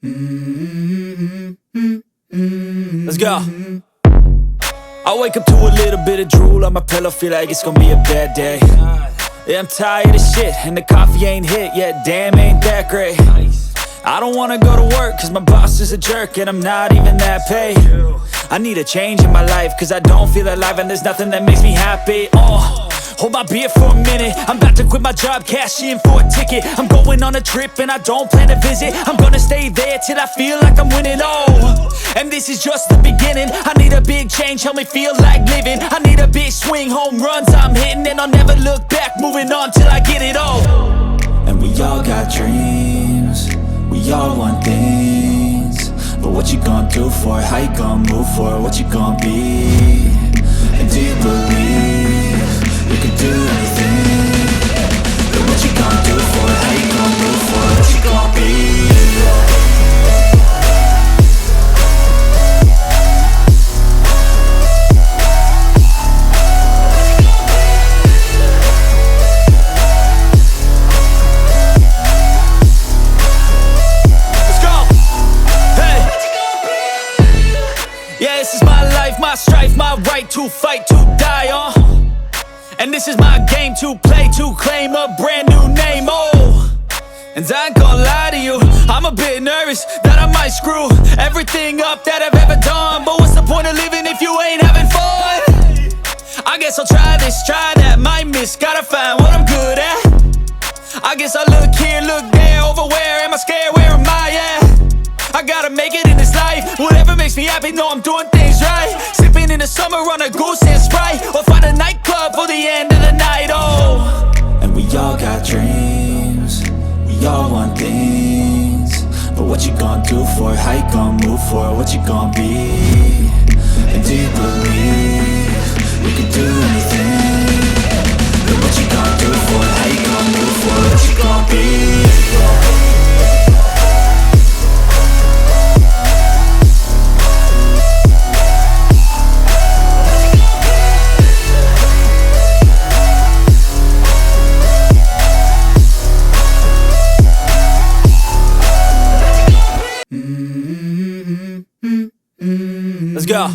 Let's go. I wake up to a little bit of drool on my pillow, feel like it's gonna be a bad day. Yeah, I'm tired of shit, and the coffee ain't hit yet, damn, ain't that great. I don't wanna go to work, cause my boss is a jerk, and I'm not even that paid. I need a change in my life, cause I don't feel alive, and there's nothing that makes me happy. Hold my beer for a minute, I'm about to quit my job, cash in for a ticket. I'm going on a trip and I don't plan to visit. I'm gonna stay there till I feel like I'm winning, and this is just the beginning. I need a big change, help me feel like living. I need a big swing, home runs I'm hitting, and I'll never look back, moving on till I get it all. And we all got dreams, we all want things, but what you gonna do for it? How you gonna move for it? What you gonna be? And do you believe you can do anything? But what you gonna do for it? How you gonna move for it? What you gonna be? This is my life, my strife, my right to fight, to die on. And this is my game to play, to claim a brand new name, And I ain't gonna lie to you, I'm a bit nervous that I might screw everything up that I've ever done. But what's the point of living if you ain't having fun? I guess I'll try this, try that, might miss, gotta find what I'm good at. I guess I look here, look there, over where am I scared, where am I at? I gotta make it in this life, whatever makes me happy, know I'm doing things right. Sipping in the summer on a goose and Sprite, or find a nightclub for the end of the night, And we all got dreams, we all want things, but what you gonna do for it? How you gonna move for it? What you gonna be? And do you believe you can do anything? But what you gonna do for it? How you gonna move for it? What you gonna be? Let's go.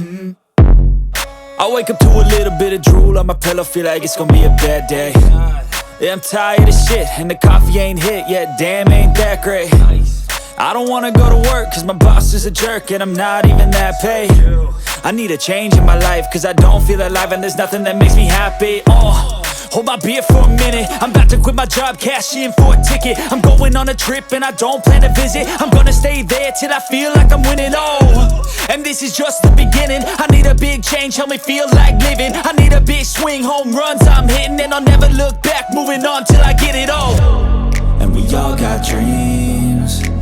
I wake up to a little bit of drool on my pillow, feel like it's gonna be a bad day. Yeah, I'm tired of shit, and the coffee ain't hit yet, damn, ain't that great. I don't wanna go to work, cause my boss is a jerk, and I'm not even that paid. I need a change in my life, cause I don't feel alive, and there's nothing that makes me happy. Hold my beer for a minute, I'm about to quit my job, cash in for a ticket. I'm going on a trip and I don't plan to visit. I'm gonna stay there till I feel like I'm winning, and this is just the beginning. I need a big change, help me feel like living. I need a big swing, home runs I'm hitting, and I'll never look back, moving on till